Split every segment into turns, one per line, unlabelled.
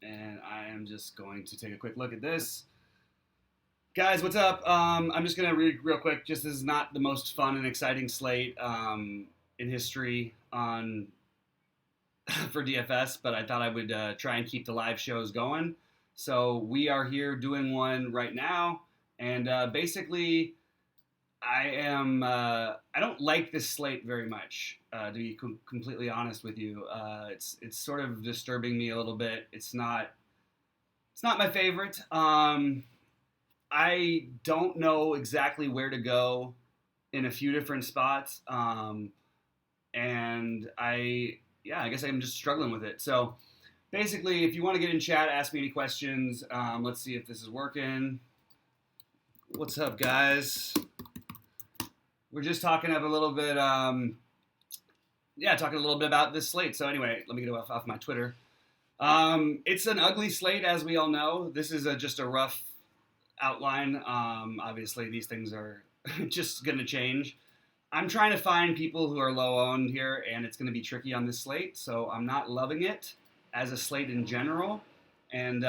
And I am just going to take a quick look at this. Guys, what's up? I'm just going to read real quick. Just this is not the most fun and exciting slate in history on for DFS, but I thought I would try and keep the live shows going. So we are here doing one right now, and basically, I don't like this slate very much. To be completely honest with you, it's sort of disturbing me a little bit. It's not my favorite. I don't know exactly where to go in a few different spots, and I guess I'm just struggling with it. So basically, if you want to get in chat, ask me any questions. Let's see if this is working. What's up, guys? We're just talking up a little bit. Talking a little bit about this slate. So anyway, let me get off my Twitter. It's an ugly slate, as we all know. This is just a rough outline. Obviously, these things are just going to change. I'm trying to find people who are low owned here, and it's going to be tricky on this slate. So I'm not loving it as a slate in general. And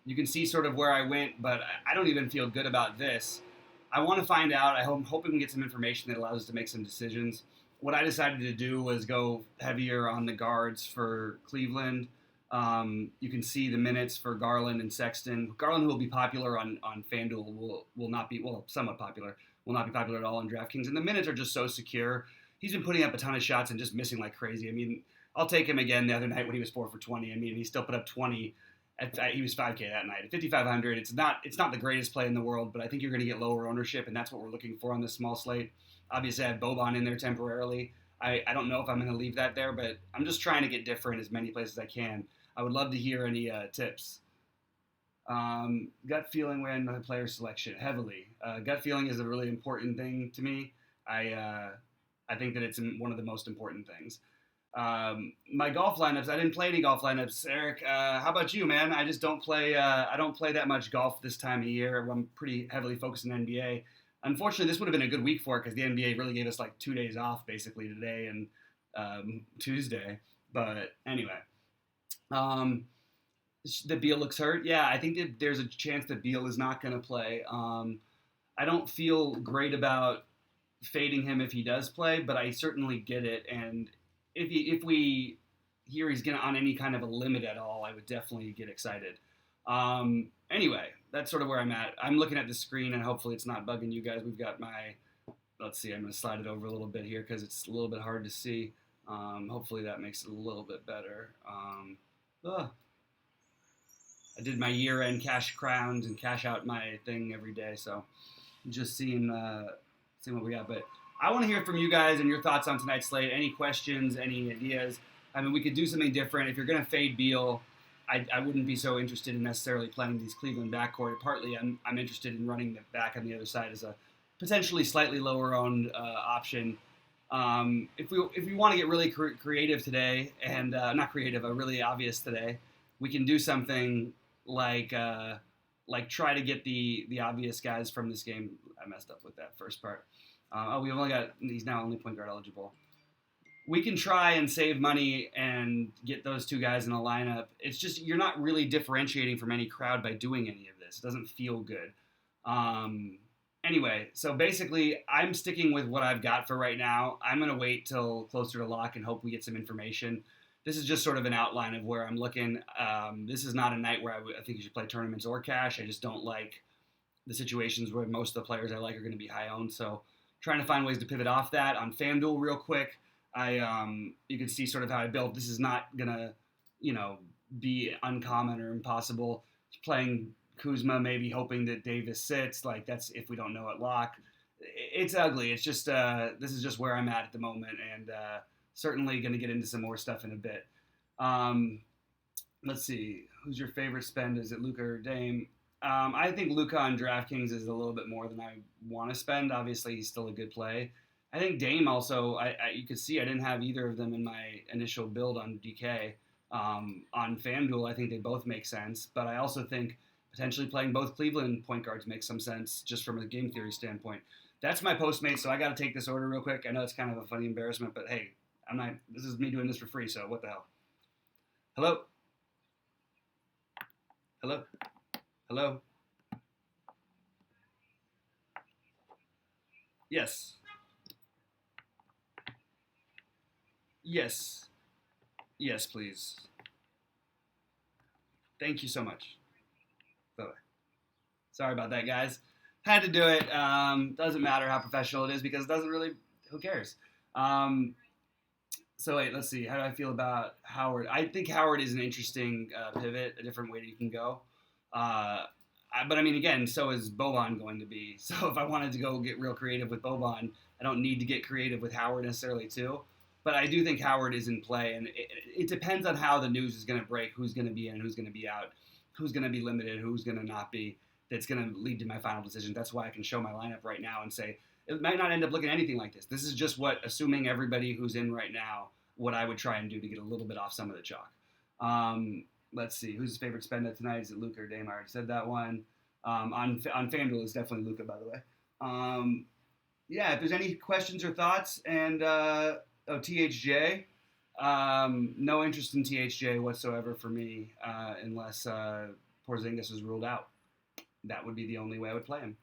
you can see sort of where I went, but I don't even feel good about this. I want to find out. I'm hoping we get some information that allows us to make some decisions. What I decided to do was go heavier on the guards for Cleveland. You can see the minutes for Garland and Sexton. Garland, who will be popular on FanDuel, will not be, well, somewhat popular, will not be popular at all on DraftKings. And the minutes are just so secure. He's been putting up a ton of shots and just missing like crazy. I mean, I'll take him again the other night when he was 4 for 20. I mean, he still put up 20. He was 5K that night at 5,500. It's not the greatest play in the world, but I think you're going to get lower ownership, and that's what we're looking for on this small slate. Obviously, I have Boban in there temporarily. I don't know if I'm going to leave that there, but I'm just trying to get different as many places as I can. I would love to hear any tips. Gut feeling when player selection heavily. Gut feeling is a really important thing to me. I think that it's one of the most important things. My golf lineups. I didn't play any golf lineups. Eric, how about you, man? I just don't play. I don't play that much golf this time of year. I'm pretty heavily focused on NBA. Unfortunately, this would have been a good week for it because the NBA really gave us like 2 days off basically today and Tuesday. But anyway, um, that Beal looks hurt. Yeah, I think that there's a chance that Beal is not going to play. I don't feel great about fading him if he does play, but I certainly get it. And if we hear he's on any kind of a limit at all, I would definitely get excited. Anyway, that's sort of where I'm at. I'm looking at the screen, and hopefully it's not bugging you guys. We've got my, let's see, I'm going to slide it over a little bit here because it's a little bit hard to see. Hopefully that makes it a little bit better. I did my year-end cash crowns and cash out my thing every day, so just seeing what we got. But I want to hear from you guys and your thoughts on tonight's slate. Any questions, any ideas? I mean, we could do something different. If you're going to fade Beal, I wouldn't be so interested in necessarily playing these Cleveland backcourt. Partly, I'm interested in running the back on the other side as a potentially slightly lower owned option. If we want to get really creative today, and not creative, really obvious today, we can do something like try to get the obvious guys from this game. I messed up with that first part. We've only got, he's now only point guard eligible. We can try and save money and get those two guys in a lineup. It's just you're not really differentiating from any crowd by doing any of this. It doesn't feel good. Anyway, so basically, I'm sticking with what I've got for right now. I'm going to wait till closer to lock and hope we get some information. This is just sort of an outline of where I'm looking. This is not a night where I think you should play tournaments or cash. I just don't like the situations where most of the players I like are going to be high owned. So trying to find ways to pivot off that. On FanDuel real quick, you can see sort of how I built. This is not going to, be uncommon or impossible. Playing Kuzma, maybe hoping that Davis sits. Like that's if we don't know at lock. It's ugly. It's just this is just where I'm at the moment, and certainly going to get into some more stuff in a bit. Let's see. Who's your favorite spend? Is it Luka or Dame? I think Luka on DraftKings is a little bit more than I want to spend. Obviously, he's still a good play. I think Dame also. You could see I didn't have either of them in my initial build on DK. On FanDuel, I think they both make sense, but I also think potentially playing both Cleveland point guards makes some sense just from a game theory standpoint. That's my Postmate, so I got to take this order real quick. I know it's kind of a funny embarrassment, but hey, I'm not. This is me doing this for free, so what the hell? Hello. Hello? Hello? Yes. Yes. Yes, please. Thank you so much. Bye-bye. Sorry about that, guys. Had to do it. Doesn't matter how professional it is because it doesn't really. Who cares? Um, so wait, let's see. How do I feel about Howard? I think Howard is an interesting pivot, a different way that you can go. But I mean, again, so is Boban going to be. So if I wanted to go get real creative with Boban, I don't need to get creative with Howard necessarily too. But I do think Howard is in play, and it depends on how the news is going to break, who's going to be in, who's going to be out, who's going to be limited, who's going to not be. That's going to lead to my final decision. That's why I can show my lineup right now and say it might not end up looking anything like this. This is just what, assuming everybody who's in right now, what I would try and do to get a little bit off some of the chalk. Let's see, who's his favorite spender tonight? Is it Luka or Dame? I already said that one. On FanDuel, it's definitely Luka, by the way. Yeah, if there's any questions or thoughts, and THJ, no interest in THJ whatsoever for me, unless Porzingis is ruled out. That would be the only way I would play him.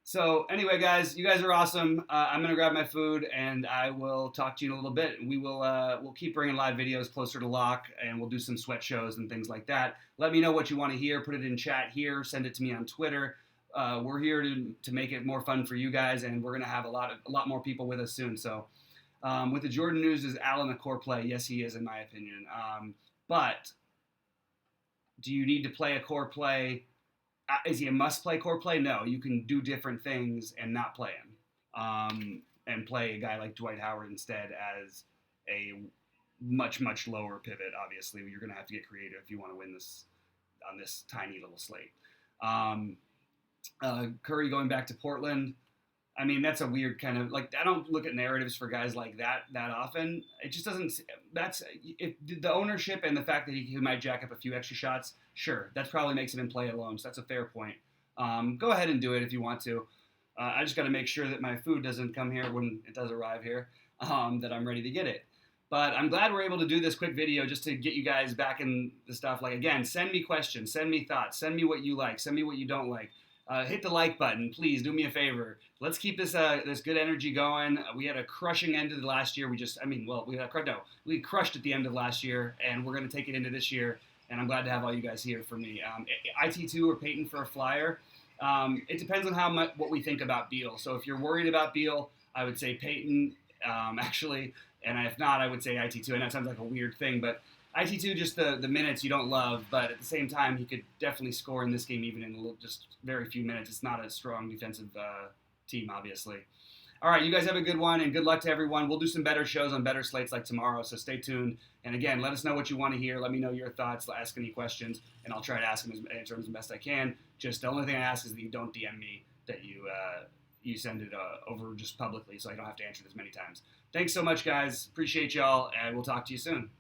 So anyway, guys, you guys are awesome. I'm gonna grab my food, and I will talk to you in a little bit. We will we'll keep bringing live videos closer to lock, and we'll do some sweat shows and things like that. Let me know what you want to hear. Put it in chat here. Send it to me on Twitter. We're here to make it more fun for you guys, and we're gonna have a lot more people with us soon. So with the Jordan news, is Allen a core play? Yes, he is, in my opinion. But do you need to play a core play? Is he a must-play core play? No, you can do different things and not play him, and play a guy like Dwight Howard instead as a much lower pivot. Obviously, you're going to have to get creative if you want to win this on this tiny little slate. Curry going back to Portland. I mean, that's a weird kind of, like, I don't look at narratives for guys like that often. It just doesn't. That's if the ownership and the fact that he might jack up a few extra shots. Sure, that probably makes him in play alone. So that's a fair point. Go ahead and do it if you want to. I just got to make sure that my food doesn't come here when it does arrive here. That I'm ready to get it. But I'm glad we're able to do this quick video just to get you guys back in the stuff. Like, again, send me questions, send me thoughts, send me what you like, send me what you don't like. Hit the like button, please. Do me a favor. Let's keep this this good energy going. We had a crushing end of the last year. We crushed at the end of last year, and we're going to take it into this year. And I'm glad to have all you guys here for me. IT2 or Peyton for a flyer. It depends on what we think about Beal. So if you're worried about Beal, I would say Peyton, actually. And if not, I would say IT2. And that sounds like a weird thing, but IT2, just the minutes you don't love, but at the same time, he could definitely score in this game even in just very few minutes. It's not a strong defensive team, obviously. All right, you guys have a good one, and good luck to everyone. We'll do some better shows on better slates like tomorrow, so stay tuned. And again, let us know what you want to hear. Let me know your thoughts. Ask any questions, and I'll try to answer them as best I can. Just the only thing I ask is that you don't DM me, that you send it over just publicly, so I don't have to answer it as many times. Thanks so much, guys. Appreciate y'all, and we'll talk to you soon.